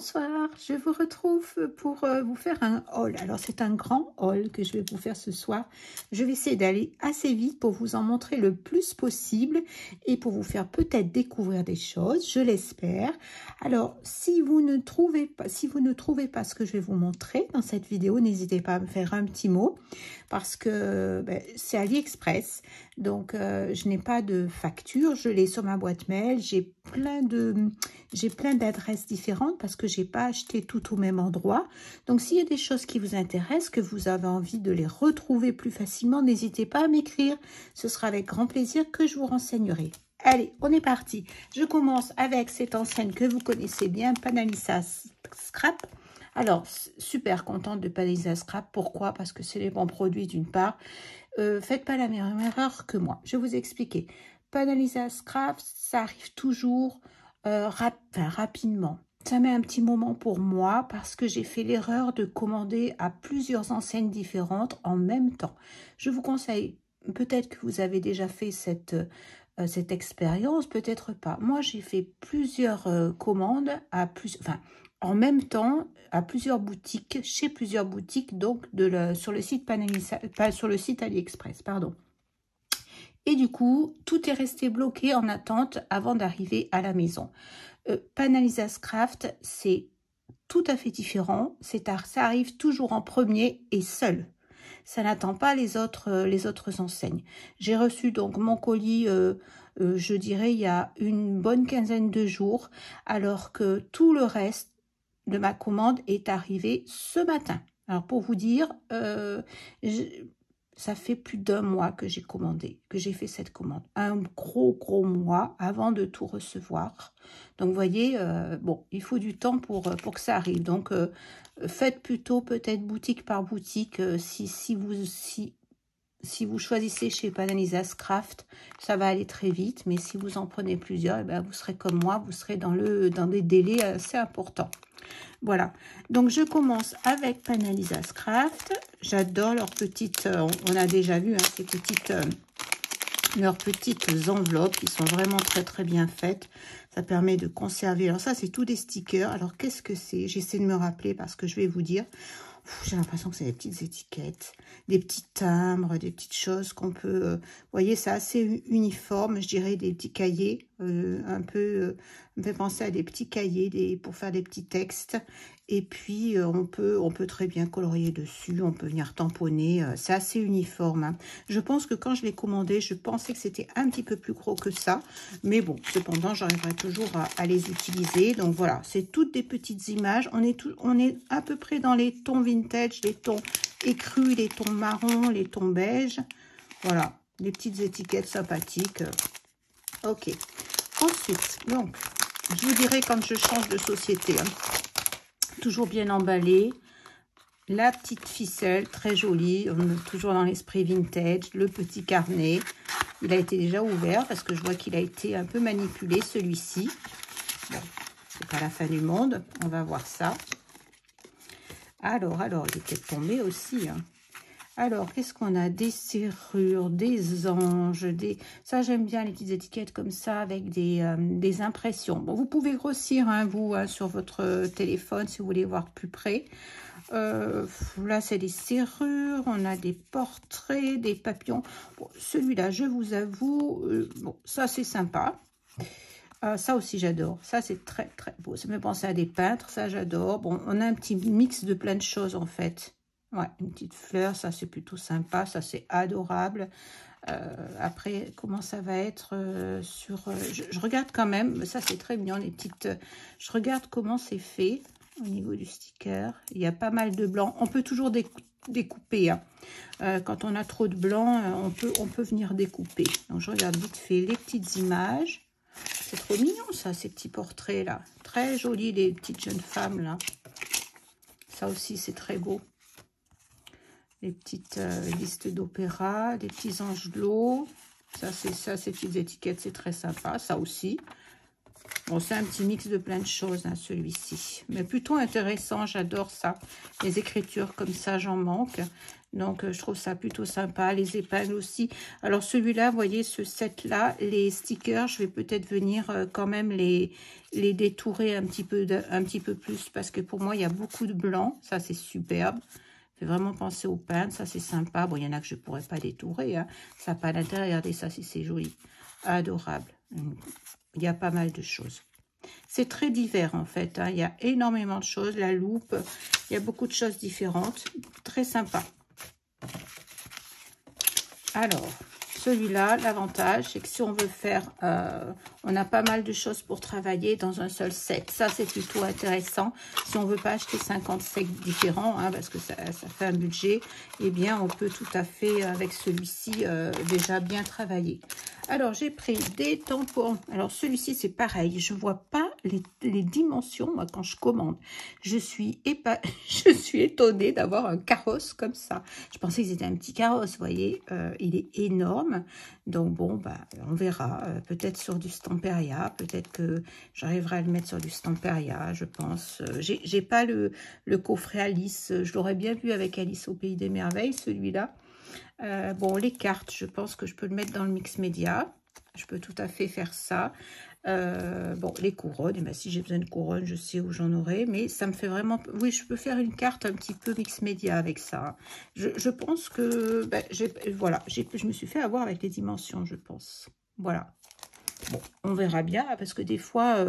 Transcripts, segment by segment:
Bonsoir, je vous retrouve pour vous faire un haul. Alors c'est un grand haul que je vais vous faire ce soir. Je vais essayer d'aller assez vite pour vous en montrer le plus possible et pour vous faire peut-être découvrir des choses, je l'espère. Alors si vous ne trouvez pas ce que je vais vous montrer dans cette vidéo, n'hésitez pas à me faire un petit mot parce que c'est AliExpress. Donc je n'ai pas de facture, je l'ai sur ma boîte mail, j'ai plein d'adresses différentes parce que j'ai pas acheté tout au même endroit. Donc s'il y a des choses qui vous intéressent, que vous avez envie de les retrouver plus facilement, n'hésitez pas à m'écrire. Ce sera avec grand plaisir que je vous renseignerai. Allez, on est parti. Je commence avec cette enseigne que vous connaissez bien, Panalisa Scrap. Alors, super contente de Panalisa Scrap. Pourquoi? Parce que c'est les bons produits d'une part. Faites pas la même erreur que moi. Je vais vous expliquer. Panalisa Scrap, ça arrive toujours rapidement. Ça met un petit moment pour moi parce que j'ai fait l'erreur de commander à plusieurs enseignes différentes en même temps. Je vous conseille, peut-être que vous avez déjà fait cette expérience, peut-être pas. Moi, j'ai fait plusieurs commandes en même temps à plusieurs boutiques, chez plusieurs boutiques, donc sur le site sur le site AliExpress, pardon. Et du coup, tout est resté bloqué en attente avant d'arriver à la maison. Panalisa Craft, c'est tout à fait différent. Ça arrive toujours en premier et seul. Ça n'attend pas les autres enseignes. J'ai reçu donc mon colis, je dirais, il y a une bonne quinzaine de jours, alors que tout le reste de ma commande est arrivé ce matin. Alors pour vous dire, ça fait plus d'1 mois que j'ai fait cette commande. Un gros mois avant de tout recevoir. Donc, vous voyez, bon, il faut du temps pour que ça arrive. Donc, faites plutôt peut-être boutique par boutique. Si vous choisissez chez Panalisa Craft, ça va aller très vite. Mais si vous en prenez plusieurs, eh bien, vous serez comme moi, vous serez dans des délais assez importants. Voilà, donc je commence avec Panalisa Craft. J'adore leurs petites, on a déjà vu hein, leurs petites enveloppes qui sont vraiment très bien faites. Ça permet de conserver. Alors ça, c'est tout des stickers. Alors qu'est-ce que c'est? J'essaie de me rappeler parce que je vais vous dire. J'ai l'impression que c'est des petites étiquettes, des petits timbres, des petites choses qu'on peut... vous voyez, c'est assez uniforme, je dirais, des petits cahiers, un peu... me fait penser à des petits cahiers pour faire des petits textes. Et puis, on peut très bien colorier dessus, on peut venir tamponner. C'est assez uniforme. Hein. Je pense que quand je l'ai commandé, je pensais que c'était un petit peu plus gros que ça. Mais bon, cependant, j'arriverai toujours à les utiliser. Donc voilà, c'est toutes des petites images. On est à peu près dans les tons vintage, les tons écrus, les tons marrons, les tons beige. Voilà, des petites étiquettes sympathiques. Ok. Ensuite, donc, je vous dirai quand je change de société. Hein. Toujours bien emballé. La petite ficelle, très jolie. On est toujours dans l'esprit vintage. Le petit carnet. Il a été déjà ouvert parce que je vois qu'il a été un peu manipulé, celui-ci. Bon, c'est pas la fin du monde. On va voir ça. Alors, il est peut-être tombé aussi. Hein. Alors, qu'est-ce qu'on a? Des serrures, des anges, ça j'aime bien les petites étiquettes comme ça avec des impressions. Bon, vous pouvez grossir, hein, vous, hein, sur votre téléphone si vous voulez voir plus près. Là, c'est des serrures, on a des portraits, des papillons. Bon, celui-là, je vous avoue, bon, ça c'est sympa. Ça aussi, j'adore. Ça, c'est très beau. Ça me fait penser à des peintres, ça j'adore. Bon, on a un petit mix de plein de choses en fait. Ouais, une petite fleur, ça c'est plutôt sympa, ça c'est adorable. Après, comment ça va être sur... je regarde quand même, ça c'est très mignon, les petites... je regarde comment c'est fait au niveau du sticker. Il y a pas mal de blanc. On peut toujours découper. Hein. Quand on a trop de blanc, on peut venir découper. Donc je regarde vite fait les petites images. C'est trop mignon ça, ces petits portraits là. Très jolis, les petites jeunes femmes là. Ça aussi c'est très beau. Les petites listes d'opéra, des petits anges de l'eau. Ça, ces petites étiquettes, c'est très sympa. Ça aussi. Bon, c'est un petit mix de plein de choses, hein, celui-ci. Mais plutôt intéressant, j'adore ça. Les écritures comme ça, j'en manque. Donc, je trouve ça plutôt sympa. Les épingles aussi. Alors, celui-là, vous voyez, ce set-là, les stickers, je vais peut-être venir quand même les détourer un petit peu plus. Parce que pour moi, il y a beaucoup de blanc. Ça, c'est superbe. Fait vraiment penser au pain. Ça, c'est sympa. Bon, il y en a que je ne pourrais pas détourer. Hein. Ça n'a pas d'intérêt. Regardez ça, si c'est joli. Adorable. Il y a pas mal de choses. C'est très divers en fait. Hein. Il y a énormément de choses. La loupe, il y a beaucoup de choses différentes. Très sympa. Alors, celui-là, l'avantage, c'est que si on veut faire... on a pas mal de choses pour travailler dans un seul set. Ça, c'est plutôt intéressant. Si on veut pas acheter 50 sets différents, hein, parce que ça fait un budget, eh bien, on peut tout à fait, avec celui-ci, déjà bien travailler. Alors, j'ai pris des tampons. Alors, celui-ci, c'est pareil. Je vois pas les dimensions, moi, quand je commande. Je suis étonnée d'avoir un carrosse comme ça. Je pensais que c'était un petit carrosse, vous voyez. Il est énorme. Donc, bon, bah, on verra. Peut-être sur du Stamperia. Peut-être que j'arriverai à le mettre sur du Stamperia, je pense. J'ai pas le coffret Alice. Je l'aurais bien vu avec Alice au Pays des Merveilles, celui-là. Bon, les cartes, je pense que je peux le mettre dans le mix média. Je peux tout à fait faire ça. Bon, les couronnes, et ben, si j'ai besoin de couronnes, je sais où j'en aurai. Mais ça me fait vraiment... Oui, je peux faire une carte un petit peu mix média avec ça. Je pense que... Ben, voilà, je me suis fait avoir avec les dimensions, je pense. Voilà. Bon, on verra bien, parce que des fois,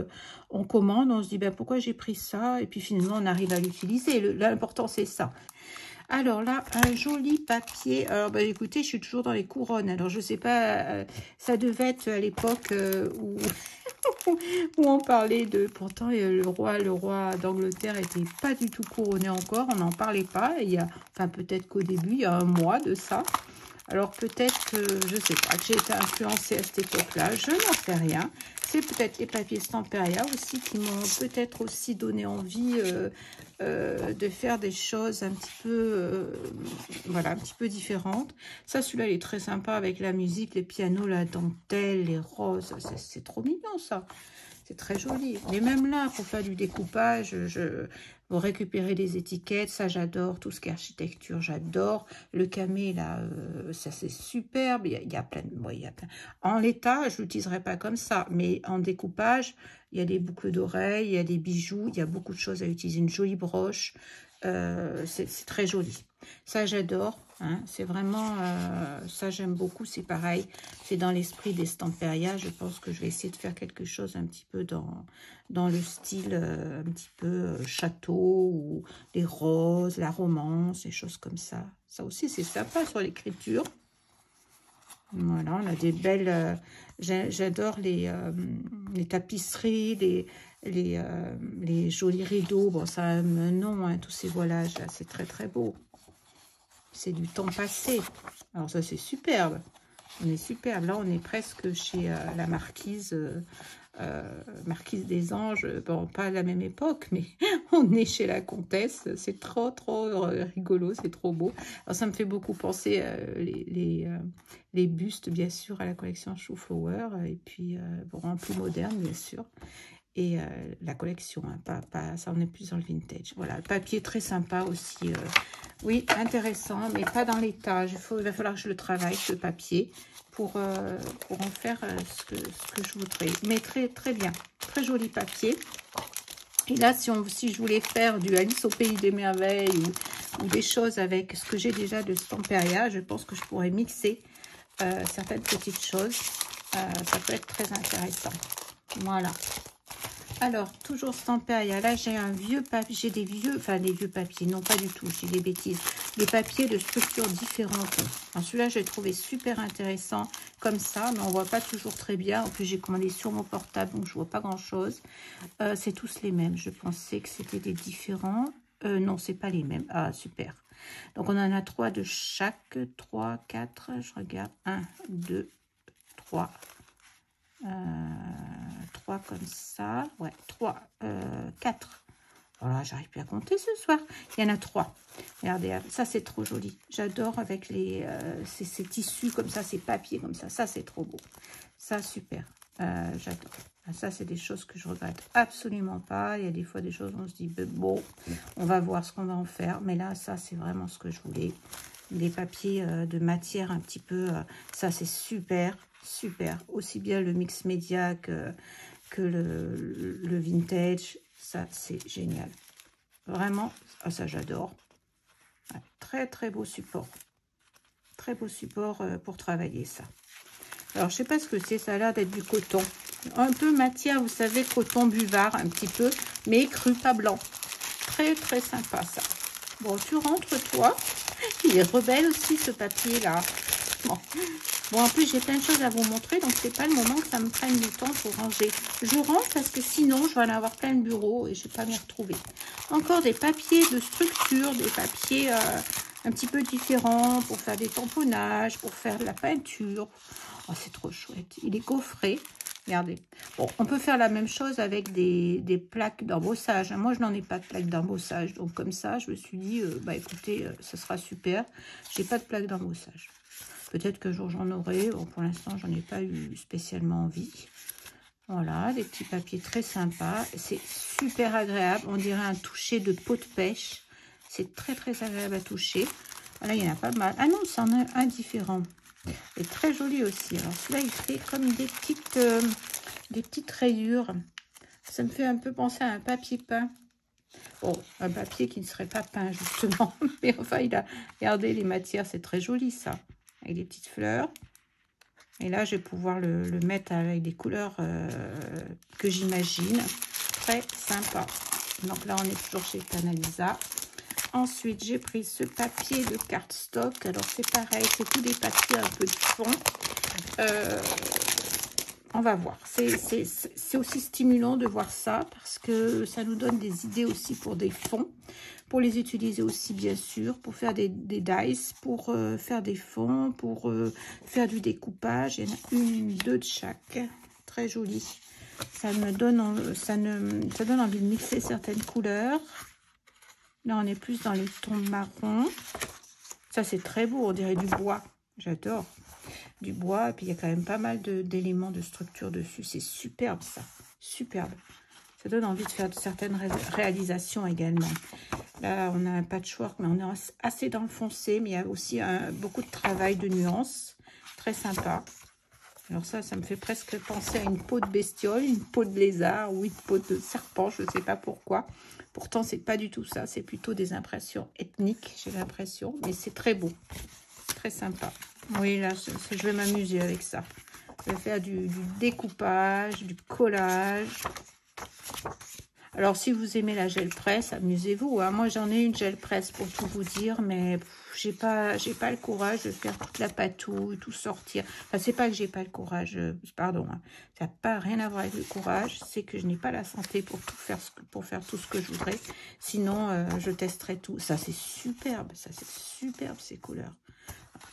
on commande, on se dit, ben, pourquoi j'ai pris ça? Et puis finalement, on arrive à l'utiliser. L'important, c'est ça. Alors là, un joli papier. Alors, bah, écoutez, je suis toujours dans les couronnes. Alors, je sais pas, ça devait être à l'époque où, où on parlait de... Pourtant, le roi d'Angleterre était pas du tout couronné encore. On n'en parlait pas. Il y a, enfin, peut-être qu'au début, il y a un mois de ça. Alors, peut-être que, je sais pas, que j'ai été influencée à cette époque-là. Je n'en sais rien. C'est peut-être les papiers Stamperia aussi qui m'ont peut-être aussi donné envie de faire des choses un petit peu, voilà, un petit peu différentes. Ça, celui-là, il est très sympa avec la musique, les pianos, la dentelle, les roses. C'est trop mignon, ça. C'est très joli. Mais même là, pour faire du découpage, pour récupérer des étiquettes, ça j'adore. Tout ce qui est architecture, j'adore. Le camé, là, ça c'est superbe. Il y a plein de... Bon, il y a plein. En l'état, je ne l'utiliserai pas comme ça. Mais en découpage, il y a des boucles d'oreilles, il y a des bijoux. Il y a beaucoup de choses à utiliser. Une jolie broche. C'est très joli. Ça, j'adore. Hein. C'est vraiment... ça, j'aime beaucoup. C'est pareil. C'est dans l'esprit des Stamperia. Je pense que je vais essayer de faire quelque chose un petit peu dans le style un petit peu château ou les roses, la romance, des choses comme ça. Ça aussi, c'est sympa sur l'écriture. Voilà, on a des belles... J'adore les tapisseries, les jolis rideaux. Bon, ça a un nom, hein, tous ces voilages là, c'est très très beau. C'est du temps passé. Alors ça, c'est superbe. On est superbe. Là, on est presque chez la marquise, marquise des Anges. Bon, pas à la même époque, mais on est chez la comtesse. C'est trop, trop rigolo. C'est trop beau. Alors, ça me fait beaucoup penser les bustes, bien sûr, à la collection Shoeflower. Et puis, bon, en plus moderne, bien sûr. Et la collection, hein, ça on est plus dans le vintage. Voilà, le papier très sympa aussi. Oui, intéressant, mais pas dans l'état. Il va falloir que je le travaille, ce papier, pour en faire ce que je voudrais. Mais très, très bien. Très joli papier. Et là, si je voulais faire du Alice au Pays des Merveilles ou des choses avec ce que j'ai déjà de Stamperia, je pense que je pourrais mixer certaines petites choses. Ça peut être très intéressant. Voilà. Alors, toujours Stamperia. Là, j'ai un vieux papier. J'ai des vieux papiers. Non, pas du tout. J'ai des bêtises. Des papiers de structures différentes. Alors, celui-là, j'ai trouvé super intéressant comme ça, mais on voit pas toujours très bien. En plus, j'ai commandé sur mon portable, donc je vois pas grand-chose. C'est tous les mêmes. Je pensais que c'était des différents. Non, c'est pas les mêmes. Ah, super. Donc, on en a 3 de chaque. 3, 4. Je regarde. 1, 2, 3. 3 comme ça, ouais, 3, 4. Voilà, j'arrive plus à compter ce soir. Il y en a 3. Regardez, ça c'est trop joli. J'adore avec ces tissus comme ça, ces papiers comme ça. Ça c'est trop beau. Ça super. J'adore. Ah, ça, c'est des choses que je regrette absolument pas. Il y a des fois des choses où on se dit, bon, on va voir ce qu'on va en faire. Mais là, ça, c'est vraiment ce que je voulais. Des papiers de matière un petit peu, ça, c'est super, super. Aussi bien le mix média que le vintage. Ça, c'est génial. Vraiment, ah, ça, j'adore. Ouais, très, très beau support. Très beau support pour travailler ça. Alors, je sais pas ce que c'est, ça a l'air d'être du coton. Un peu matière, vous savez, coton buvard, un petit peu, mais cru, pas blanc. Très, très sympa, ça. Bon, tu rentres, toi. Il est rebelle aussi, ce papier-là. Bon, en plus, j'ai plein de choses à vous montrer, donc c'est pas le moment que ça me prenne du temps pour ranger. Je range parce que sinon, je vais en avoir plein de bureaux et je vais pas m'y retrouver. Encore des papiers de structure, des papiers un petit peu différents pour faire des tamponnages, pour faire de la peinture. Oh, c'est trop chouette. Il est coffré. Regardez. Bon, on peut faire la même chose avec des plaques d'embossage. Moi, je n'en ai pas de plaques d'embossage. Donc, comme ça, je me suis dit, bah écoutez, ça sera super. J'ai pas de plaques d'embossage. Peut-être qu'un jour, j'en aurai. Bon, pour l'instant, j'en ai pas eu spécialement envie. Voilà, des petits papiers très sympas. C'est super agréable. On dirait un toucher de peau de pêche. C'est très, très agréable à toucher. Voilà, il y en a pas mal. Ah non, c'en est un différent. Et très joli aussi. Alors celui-là, il fait comme des petites rayures. Ça me fait un peu penser à un papier peint. Bon, un papier qui ne serait pas peint, justement. Mais enfin, il a... Regardez les matières, c'est très joli, ça. Avec des petites fleurs. Et là, je vais pouvoir le mettre avec des couleurs que j'imagine. Très sympa. Donc là, on est toujours chez Canalisa. Ensuite, j'ai pris ce papier de cardstock. Alors, c'est pareil, c'est tous des papiers un peu de fond. On va voir. C'est aussi stimulant de voir ça parce que ça nous donne des idées aussi pour des fonds. Pour les utiliser aussi, bien sûr, pour faire des dice, pour faire des fonds, pour faire du découpage. Il y en a deux de chaque. Très joli. Ça me donne, ça donne envie de mixer certaines couleurs. Là, on est plus dans les tons marron. Ça, c'est très beau. On dirait du bois. J'adore. Du bois. Et puis, il y a quand même pas mal d'éléments de structure dessus. C'est superbe, ça. Superbe. Ça donne envie de faire certaines réalisations également. Là, on a un patchwork, mais on est assez dans le foncé. Mais il y a aussi beaucoup de travail de nuances. Très sympa. Alors ça me fait presque penser à une peau de bestiole, une peau de lézard ou une peau de serpent. Je ne sais pas pourquoi. Pourtant, c'est pas du tout ça. C'est plutôt des impressions ethniques, j'ai l'impression. Mais c'est très beau. Très sympa. Oui, là, je vais m'amuser avec ça. Je vais faire du découpage, du collage. Alors, si vous aimez la gel presse, amusez-vous. Hein. Moi, j'en ai une gel presse pour tout vous dire, mais j'ai pas le courage de faire toute la patouille, tout sortir. Enfin, c'est pas que j'ai pas le courage, pardon. Hein. Ça n'a pas rien à voir avec le courage. C'est que je n'ai pas la santé pour tout faire, pour faire tout ce que je voudrais. Sinon, je testerai tout. Ça, c'est superbe. Ça, c'est superbe, ces couleurs.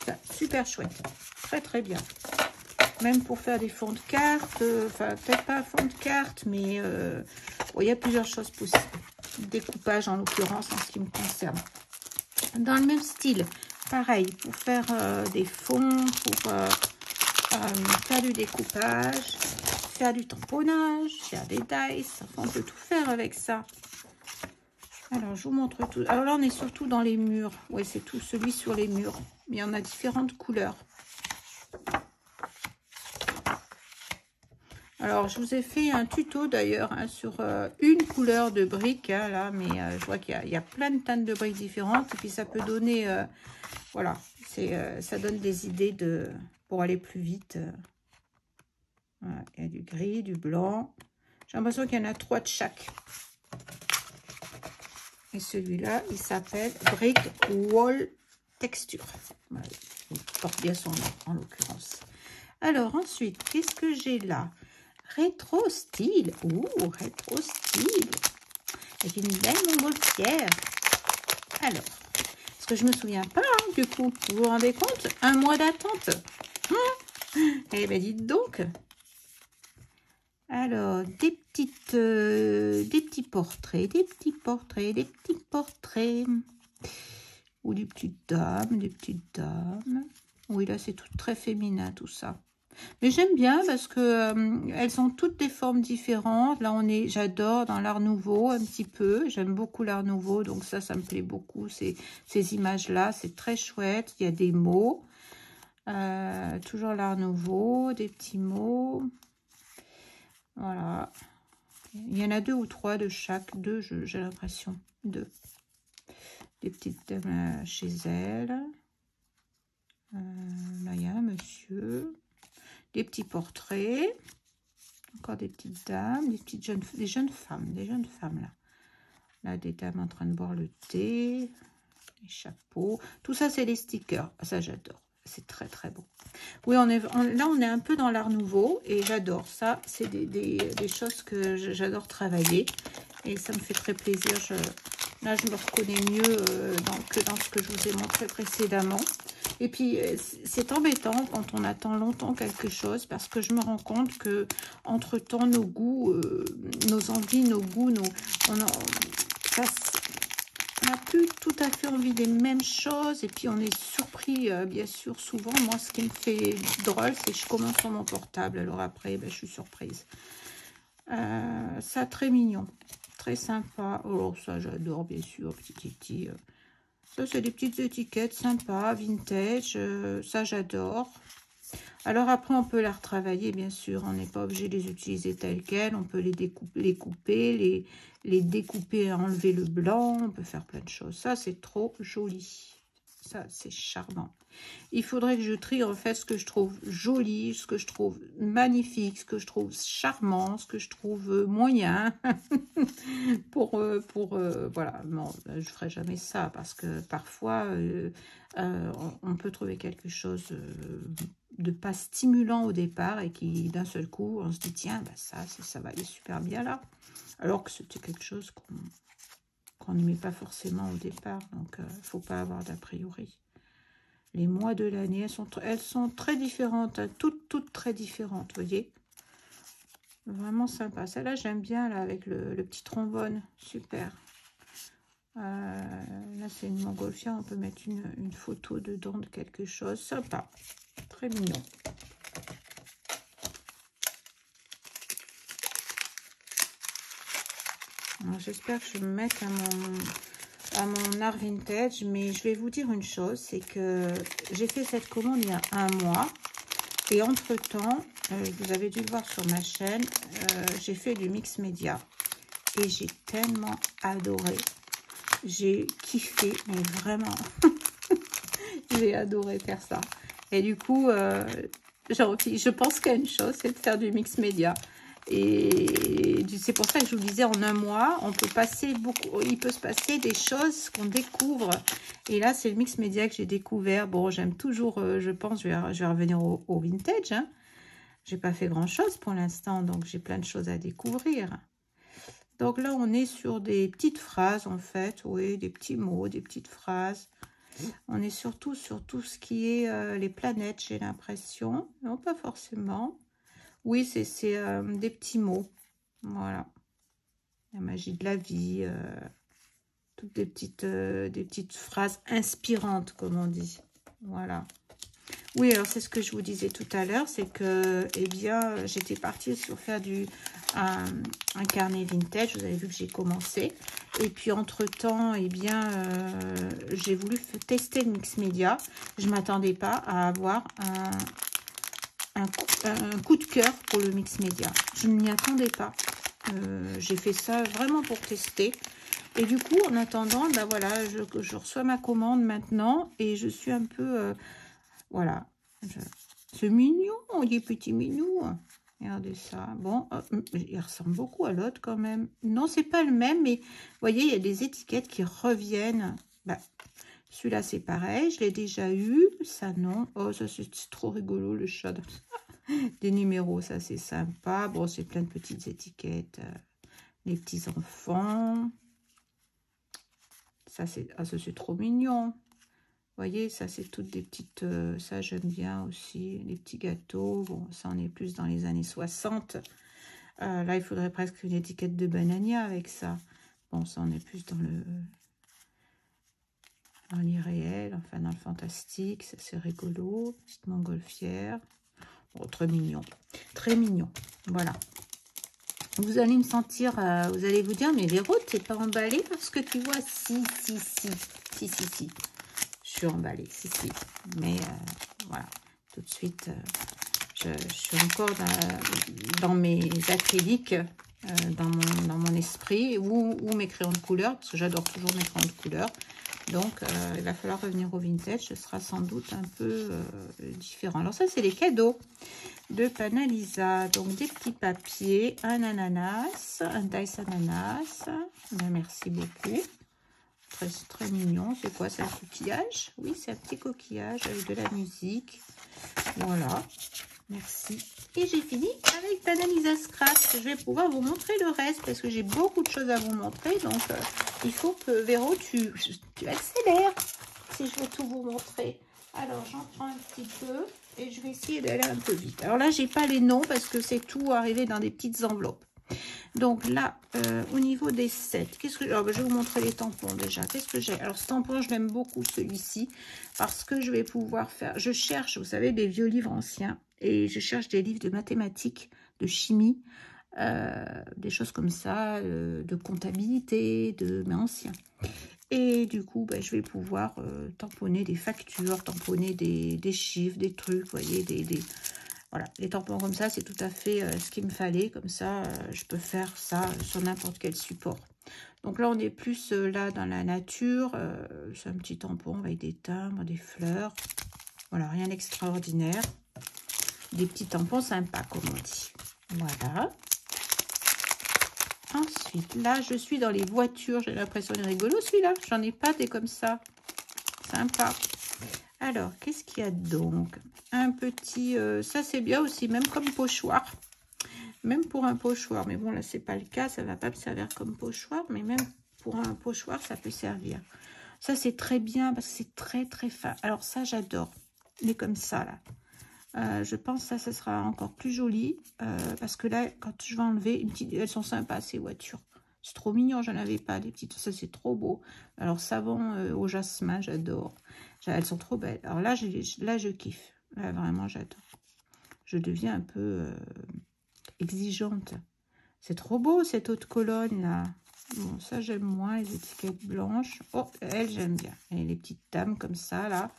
Ça, super chouette. Très, très bien. Même pour faire des fonds de cartes, enfin peut-être pas fond de cartes, mais bon, il y a plusieurs choses possibles. Découpage en l'occurrence en ce qui me concerne. Dans le même style, pareil, pour faire des fonds, pour faire du découpage, faire du tamponnage, faire des dice, enfin on peut tout faire avec ça. Alors je vous montre tout. Alors là on est surtout dans les murs, oui c'est tout celui sur les murs, mais il y en a différentes couleurs. Alors, je vous ai fait un tuto d'ailleurs hein, sur une couleur de briques, hein, là, mais je vois qu'il y a plein de teintes de briques différentes. Et puis, ça peut donner, voilà, ça donne des idées pour aller plus vite. Voilà, il y a du gris, du blanc. J'ai l'impression qu'il y en a 3 de chaque. Et celui-là, il s'appelle Brick Wall Texture. Voilà, il porte bien son nom, en l'occurrence. Alors, ensuite, qu'est-ce que j'ai là ? Rétro style. Ouh, rétro style. Avec une belle montgolfière. Alors, parce que je me souviens pas, hein, du coup. Vous vous rendez compte? Un mois d'attente. Eh bien, dites donc. Alors, des petits portraits, des petits portraits, des petits portraits. Ou des petites dames, des petites dames. Oui, là, c'est tout très féminin, tout ça. Mais j'aime bien parce que elles ont toutes des formes différentes. Là, j'adore dans l'Art Nouveau un petit peu. J'aime beaucoup l'Art Nouveau, donc ça me plaît beaucoup. Ces images-là, c'est très chouette. Il y a des mots. Toujours l'Art Nouveau, des petits mots. Voilà. Il y en a 2 ou 3 de chaque. 2, j'ai l'impression. 2. Des petites dames chez elle. Là, il y a un monsieur. Des petits portraits. Encore des petites dames. Des jeunes femmes là. Là, des dames en train de boire le thé. Les chapeaux. Tout ça, c'est les stickers. Ça, j'adore. C'est très, très beau. Oui, là, on est un peu dans l'Art Nouveau. Et j'adore ça. C'est des choses que j'adore travailler. Et ça me fait très plaisir. Là, je me reconnais mieux que dans ce que je vous ai montré précédemment. Et puis, c'est embêtant quand on attend longtemps quelque chose, parce que je me rends compte que entre-temps, nos goûts, nos envies, nos goûts, on n'a plus tout à fait envie des mêmes choses. Et puis, on est surpris, bien sûr, souvent. Moi, ce qui me fait drôle, c'est que je commence sur mon portable. Alors après, ben, je suis surprise. Ça, très mignon. Très sympa. Oh, ça, j'adore, bien sûr, petit Titi. Ça, c'est des petites étiquettes sympas, vintage. Ça, j'adore. Alors, après, on peut la retravailler, bien sûr. On n'est pas obligé de les utiliser telles quelles. On peut les couper, les découper, enlever le blanc. On peut faire plein de choses. Ça, c'est trop joli. Ça, c'est charmant. Il faudrait que je trie, en fait, ce que je trouve joli, ce que je trouve magnifique, ce que je trouve charmant, ce que je trouve moyen. Voilà, non, je ferai jamais ça, parce que parfois, on peut trouver quelque chose de pas stimulant au départ, et qui, d'un seul coup, on se dit, tiens, bah ça va aller super bien là. Alors que c'était quelque chose qu'on n'aimait pas forcément au départ, donc il ne faut pas avoir d'a priori. Les mois de l'année, elles sont très différentes, hein, toutes très différentes, vous voyez. Vraiment sympa. Celle-là, j'aime bien, là, avec le petit trombone. Super. Là, c'est une montgolfière. On peut mettre une photo dedans de quelque chose. Sympa. Très mignon. J'espère que je vais me mettre à mon art vintage, mais je vais vous dire une chose, c'est que j'ai fait cette commande il y a un mois, et entre-temps, vous avez dû le voir sur ma chaîne, j'ai fait du mix média, et j'ai tellement adoré, j'ai kiffé, mais vraiment, j'ai adoré faire ça, et du coup, je pense qu'à une chose, c'est de faire du mix média. Et c'est pour ça que je vous disais, en un mois, il peut se passer des choses qu'on découvre. Et là, c'est le mix média que j'ai découvert. Bon, j'aime toujours, je pense, je vais revenir au vintage. Hein. J'ai pas fait grand-chose pour l'instant, donc j'ai plein de choses à découvrir. Donc là, on est sur des petites phrases, en fait. Oui, des petits mots, des petites phrases. On est surtout sur tout ce qui est les planètes, j'ai l'impression. Non, pas forcément. Oui, c'est des petits mots. Voilà. La magie de la vie. Toutes des petites phrases inspirantes, comme on dit. Voilà. Oui, alors c'est ce que je vous disais tout à l'heure, c'est que, eh bien, j'étais partie sur faire un carnet vintage. Vous avez vu que j'ai commencé. Et puis, entre-temps, eh bien, j'ai voulu tester le mix média. Je ne m'attendais pas à avoir un coup de cœur pour le mix média. Je ne m'y attendais pas. J'ai fait ça vraiment pour tester. Et du coup, en attendant, ben voilà, je reçois ma commande maintenant. Et je suis un peu... voilà. C'est mignon, il est petit minou. Regardez ça. Bon, il ressemble beaucoup à l'autre quand même. Non, c'est pas le même, mais vous voyez, il y a des étiquettes qui reviennent. Bah, celui-là, c'est pareil. Je l'ai déjà eu. Ça, non. Oh, ça, c'est trop rigolo, le chat. Des numéros, ça, c'est sympa. Bon, c'est plein de petites étiquettes. Les petits enfants. Ça, c'est trop mignon. Vous voyez, ça, c'est toutes des petites... ça, j'aime bien aussi. Les petits gâteaux. Bon, ça, on est plus dans les années 60. Là, il faudrait presque une étiquette de Banania avec ça. Bon, ça, on est plus dans l'irréel, enfin, dans le fantastique. Ça, c'est rigolo. Petite montgolfière. Oh, très mignon. Très mignon. Voilà. Vous allez me sentir, vous allez vous dire, mais Véro, t'es pas emballée parce que tu vois, si. Je suis emballée, si. Mais voilà, tout de suite, je suis encore dans mes acryliques, dans mon esprit, ou mes crayons de couleur, parce que j'adore toujours mes crayons de couleur. Donc, il va falloir revenir au vintage. Ce sera sans doute un peu différent. Alors ça, c'est les cadeaux de Panalisa. Donc, des petits papiers, un ananas, un dice ananas. Ben, merci beaucoup. Très, très mignon. C'est quoi? C'est un coquillage? Oui, c'est un petit coquillage avec de la musique. Voilà. Merci. Et j'ai fini avec Panalisa Scratch. Je vais pouvoir vous montrer le reste parce que j'ai beaucoup de choses à vous montrer. Donc, il faut que, Véro, tu accélères si je veux tout vous montrer. Alors, j'en prends un petit peu et je vais essayer d'aller un peu vite. Alors là, j'ai pas les noms parce que c'est tout arrivé dans des petites enveloppes. Donc là, au niveau des sets, qu'est-ce que alors, je vais vous montrer les tampons déjà. Qu'est-ce que j'ai? Alors ce tampon, je l'aime beaucoup celui-ci parce que je vais pouvoir faire. Je cherche, vous savez, des vieux livres anciens et je cherche des livres de mathématiques, de chimie, des choses comme ça, de comptabilité, mais anciens. Et du coup, ben, je vais pouvoir tamponner des factures, tamponner des chiffres, des trucs, vous voyez, voilà, les tampons comme ça, c'est tout à fait ce qu'il me fallait. Comme ça, je peux faire ça sur n'importe quel support. Donc là, on est plus là dans la nature. C'est un petit tampon avec des timbres, des fleurs. Voilà, rien d'extraordinaire. Des petits tampons sympas, comme on dit. Voilà. Ensuite, là, je suis dans les voitures. J'ai l'impression de rigolo, celui-là. J'en ai pas des comme ça. Sympa. Alors, qu'est-ce qu'il y a donc? Un petit... ça, c'est bien aussi, même comme pochoir. Même pour un pochoir. Mais bon, là, c'est pas le cas. Ça va pas me servir comme pochoir. Mais même pour un pochoir, ça peut servir. Ça, c'est très bien parce que c'est très, très fin. Alors, ça, j'adore. Il est comme ça, là. Je pense que ça sera encore plus joli. Parce que là, quand je vais enlever... elles sont sympas, ces voitures. C'est trop mignon. J'en avais pas, des petites. Ça, c'est trop beau. Alors, savon au jasmin, j'adore. Elles sont trop belles. Alors là, je kiffe. Là, vraiment, j'adore. Je deviens un peu exigeante. C'est trop beau, cette haute colonne, là. Bon, ça, j'aime moins, les étiquettes blanches. Oh, elle, j'aime bien. Et les petites dames comme ça, là.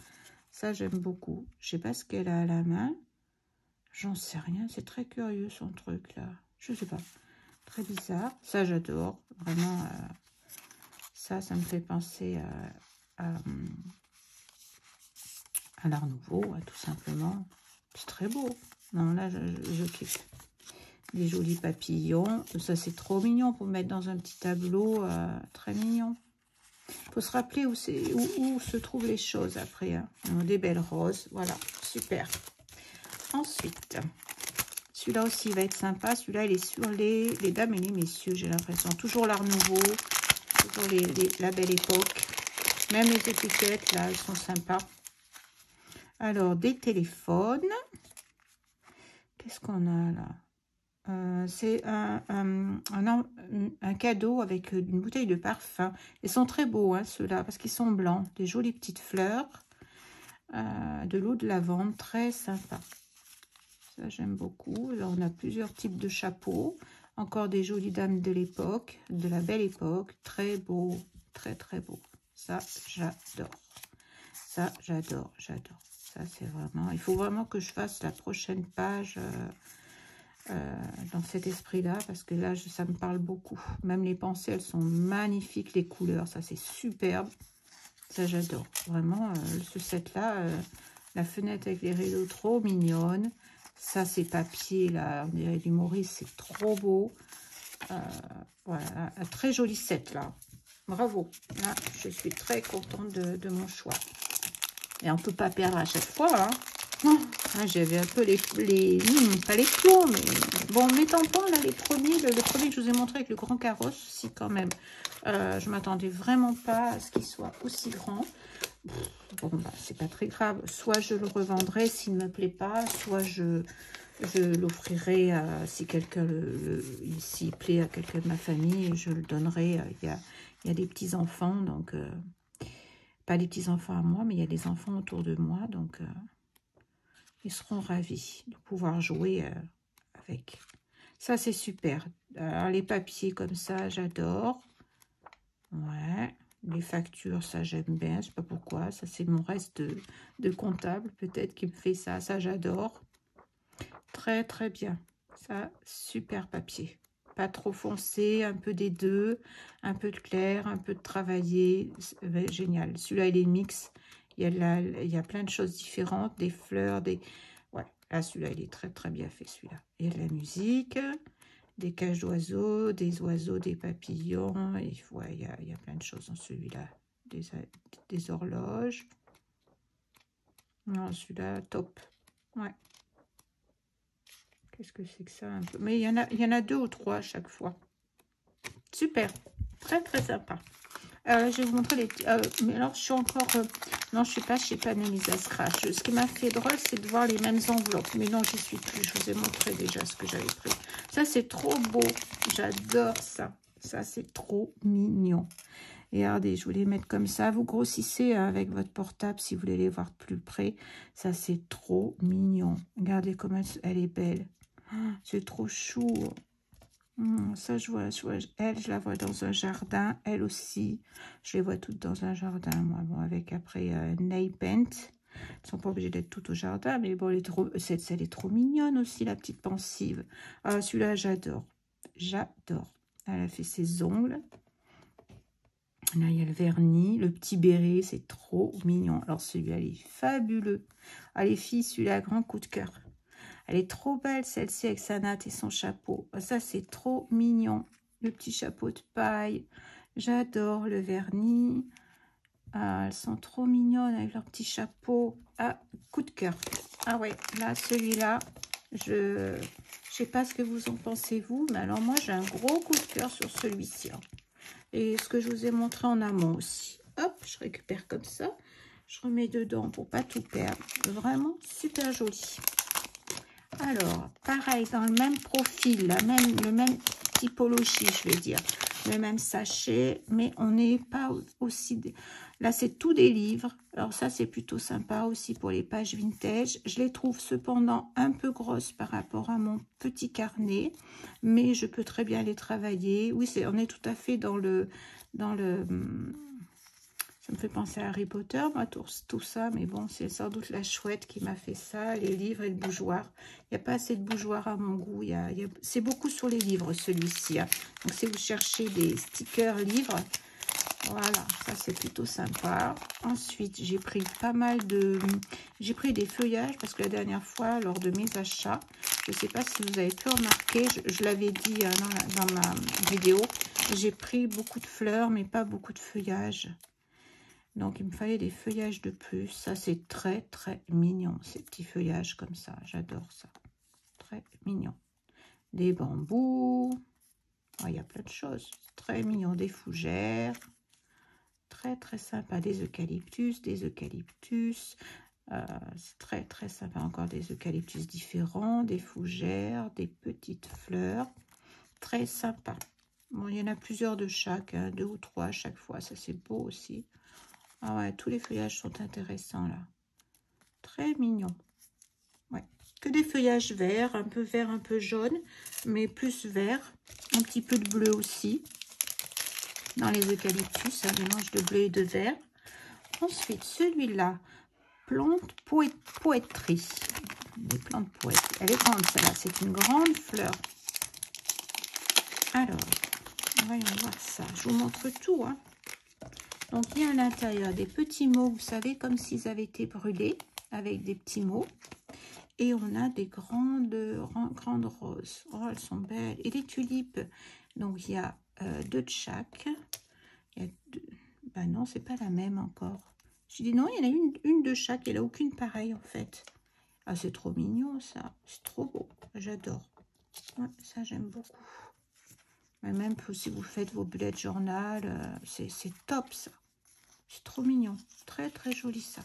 Ça, j'aime beaucoup. Je sais pas ce qu'elle a à la main. J'en sais rien. C'est très curieux, son truc, là. Je sais pas. Très bizarre. Ça, j'adore. Vraiment, ça me fait penser à l'Art Nouveau, tout simplement. C'est très beau. Non, là, je kiffe. Des jolis papillons. Ça, c'est trop mignon pour mettre dans un petit tableau. Très mignon. Il faut se rappeler où se trouvent les choses après. Hein. Des belles roses. Voilà, super. Ensuite, celui-là aussi va être sympa. Celui-là, il est sur les dames et les messieurs, j'ai l'impression. Toujours l'Art Nouveau. Toujours la belle époque. Même les étiquettes, là, elles sont sympas. Alors, des téléphones. Qu'est-ce qu'on a là? C'est un cadeau avec une bouteille de parfum. Ils sont très beaux, hein, ceux-là, parce qu'ils sont blancs. Des jolies petites fleurs. De l'eau de lavande, très sympa. Ça, j'aime beaucoup. Alors, on a plusieurs types de chapeaux. Encore des jolies dames de l'époque, de la belle époque. Très beau, très, très beau. Ça, j'adore. Ça, j'adore. Ça, c'est vraiment... Il faut vraiment que je fasse la prochaine page dans cet esprit-là, parce que là, ça me parle beaucoup. Même les pensées, elles sont magnifiques, les couleurs, ça, c'est superbe. Ça, j'adore. Vraiment, ce set-là, la fenêtre avec les rideaux, trop mignonne. Ça, ces papiers, là, on dirait du Maurice, c'est trop beau. Voilà, un très joli set, là. Bravo. Là, je suis très contente de mon choix. Et on ne peut pas perdre à chaque fois, hein. J'avais un peu pas les plombs, mais bon, mes tampons, là, le premier que je vous ai montré avec le grand carrosse, si quand même, je m'attendais vraiment pas à ce qu'il soit aussi grand. Bon, bah, c'est pas très grave. Soit je le revendrai s'il ne me plaît pas, soit je l'offrirai si quelqu'un s'il plaît à quelqu'un de ma famille, je le donnerai. Il y a des petits-enfants, donc pas des petits-enfants à moi, mais il y a des enfants autour de moi, donc Ils seront ravis de pouvoir jouer avec. Ça, c'est super. Alors, les papiers comme ça, j'adore. Ouais. Les factures, ça, j'aime bien. Je sais pas pourquoi. Ça, c'est mon reste de comptable, peut-être, qui me fait ça. Ça, j'adore. Très, très bien. Ça, super papier. Pas trop foncé, un peu des deux. Un peu de clair, un peu de travaillé. Génial. Celui-là, il est mix. Il y a plein de choses différentes. Des fleurs, des... Ouais, là, celui-là, il est très, très bien fait, celui-là. Il y a de la musique, des cages d'oiseaux, des oiseaux, des papillons. Et ouais, il y a plein de choses dans celui-là. Des horloges. Non, celui-là, top. Ouais. Qu'est-ce que c'est que ça un peu? Mais il y en a 2 ou 3 à chaque fois. Super. Très, très sympa. Je vais vous montrer les petits... mais alors, je suis encore... non, je suis pas chez Panelisa Scratch. Ce qui m'a fait drôle, c'est de voir les mêmes enveloppes. Mais non, j'y suis plus. Je vous ai montré déjà ce que j'avais pris. Ça, c'est trop beau. J'adore ça. Ça, c'est trop mignon. Et regardez, je voulais mettre comme ça. Vous grossissez avec votre portable si vous voulez les voir de plus près. Ça, c'est trop mignon. Regardez comme elle est belle. C'est trop chou. Ça, je la vois dans un jardin. Elle aussi. Je les vois toutes dans un jardin, moi. Bon, avec après nail paint. Elles sont pas obligées d'être toutes au jardin. Mais bon, elle est trop mignonne aussi, la petite pensive. Ah, celui-là, j'adore. J'adore. Elle a fait ses ongles. Là, il y a le vernis. Le petit béret, c'est trop mignon. Alors, celui-là, il est fabuleux. Ah, les filles, celui-là, grand coup de cœur. Elle est trop belle, celle-ci, avec sa natte et son chapeau. Ça, c'est trop mignon. Le petit chapeau de paille. J'adore le vernis. Ah, elles sont trop mignonnes avec leur petit chapeau. Ah, coup de cœur. Ah ouais, là, celui-là, je sais pas ce que vous en pensez, vous. Mais alors, moi, j'ai un gros coup de cœur sur celui-ci. Hein. Et ce que je vous ai montré en amont aussi. Hop, je récupère comme ça. Je remets dedans pour pas tout perdre. Vraiment super joli. Alors, pareil, dans le même profil, le même typologie, je vais dire. Le même sachet, mais on n'est pas aussi... Là, c'est tout des livres. Alors ça, c'est plutôt sympa aussi pour les pages vintage. Je les trouve cependant un peu grosses par rapport à mon petit carnet, mais je peux très bien les travailler. Oui, on est tout à fait dans le ça me fait penser à Harry Potter, moi, tout ça. Mais bon, c'est sans doute la chouette qui m'a fait ça, les livres et le bougeoir. Il n'y a pas assez de bougeoir à mon goût. C'est beaucoup sur les livres, celui-ci. Hein. Donc, si vous cherchez des stickers livres, voilà, ça, c'est plutôt sympa. Ensuite, j'ai pris pas mal de... J'ai pris des feuillages parce que la dernière fois, lors de mes achats, je ne sais pas si vous avez pu remarquer, je l'avais dit dans ma vidéo, j'ai pris beaucoup de fleurs, mais pas beaucoup de feuillages. Donc, il me fallait des feuillages de plus. Ça, c'est très, très mignon, ces petits feuillages comme ça. J'adore ça. Très mignon. Des bambous. Oh, il y a plein de choses. Très mignon. Des fougères. Très, très sympa. Des eucalyptus. C'est très, très sympa. Encore des eucalyptus différents. Des fougères. Des petites fleurs. Très sympa. Bon, il y en a plusieurs de chaque. Hein, 2 ou 3 à chaque fois. Ça, c'est beau aussi. Ah ouais, tous les feuillages sont intéressants là. Très mignon. Ouais. Que des feuillages verts, un peu jaune, mais plus vert. Un petit peu de bleu aussi. Dans les eucalyptus, un mélange de bleu et de vert. Ensuite, celui-là, plante poétrie. Des plantes poètes. Elle est grande celle-là, c'est une grande fleur. Alors, voyons voir ça. Je vous montre tout, hein. Donc, il y a à l'intérieur des petits mots, vous savez, comme s'ils avaient été brûlés, avec des petits mots. Et on a des grandes roses. Oh, elles sont belles. Et des tulipes. Donc, il y a 2 de chaque. Il y a 2... Ben non, c'est pas la même encore. Je dis non, il y en a une de chaque. Il n'y en a aucune pareille, en fait. Ah, c'est trop mignon, ça. C'est trop beau. J'adore. Ouais, ça, j'aime beaucoup. Mais même si vous faites vos bullet journal, c'est top, ça. C'est trop mignon. Très, très joli, ça.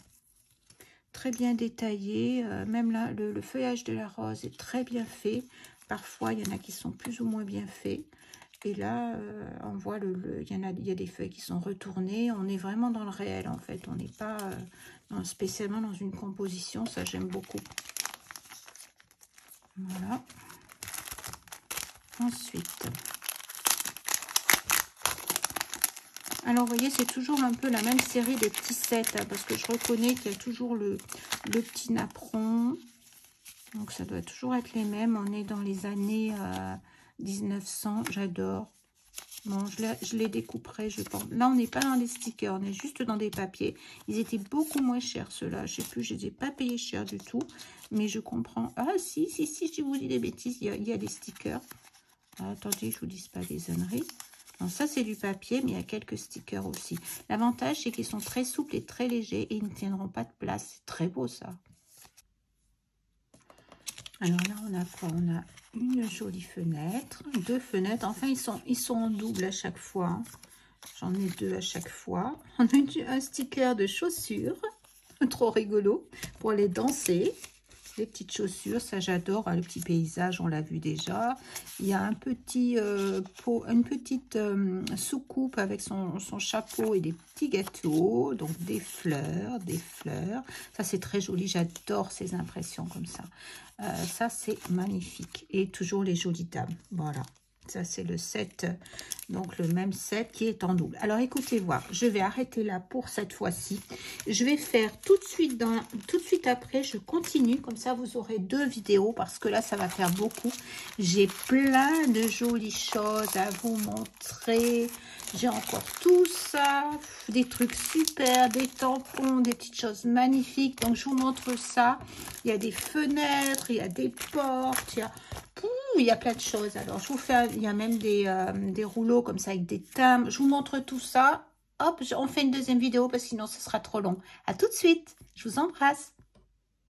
Très bien détaillé. Même là, le feuillage de la rose est très bien fait. Parfois, il y en a qui sont plus ou moins bien faits. Et là, on voit, il y a des feuilles qui sont retournées. On est vraiment dans le réel, en fait. On n'est pas spécialement dans une composition. Ça, j'aime beaucoup. Voilà. Ensuite, alors vous voyez, c'est toujours un peu la même série des petits sets, hein, parce que je reconnais qu'il y a toujours le petit napperon. Donc ça doit toujours être les mêmes. On est dans les années 1900. J'adore. Bon, je les découperai, je pense. Là, on n'est pas dans les stickers, on est juste dans des papiers. Ils étaient beaucoup moins chers, ceux-là. Je sais plus, je ne les ai pas payés cher du tout. Mais je comprends. Ah, si, je vous dis des bêtises, il y a des stickers. Ah, attendez, je vous dis pas des âneries. Donc ça, c'est du papier, mais il y a quelques stickers aussi. L'avantage, c'est qu'ils sont très souples et très légers et ils ne tiendront pas de place. C'est très beau, ça. Alors là, on a quoi? On a une jolie fenêtre, 2 fenêtres. Enfin, ils sont en double à chaque fois. Hein. J'en ai 2 à chaque fois. On a un sticker de chaussures. Trop rigolo. Pour aller danser. Les petites chaussures, ça j'adore. Le petit paysage, on l'a vu déjà. Il y a un petit pot, une petite soucoupe avec son chapeau et des petits gâteaux. Donc des fleurs, Ça c'est très joli. J'adore ces impressions comme ça. Ça c'est magnifique. Et toujours les jolies dames. Voilà. Ça, c'est le set, donc le même set qui est en double. Alors, écoutez voir, je vais arrêter là pour cette fois-ci. Je vais faire tout de suite après, je continue. Comme ça, vous aurez 2 vidéos parce que là, ça va faire beaucoup. J'ai plein de jolies choses à vous montrer. J'ai encore tout ça, des trucs super, des tampons, des petites choses magnifiques. Donc, je vous montre ça. Il y a des fenêtres, il y a des portes, il y a plein de choses. Alors, je vous fais, il y a même des rouleaux comme ça avec des timbres. Je vous montre tout ça. Hop, on fait une deuxième vidéo parce que sinon, ce sera trop long. À tout de suite. Je vous embrasse.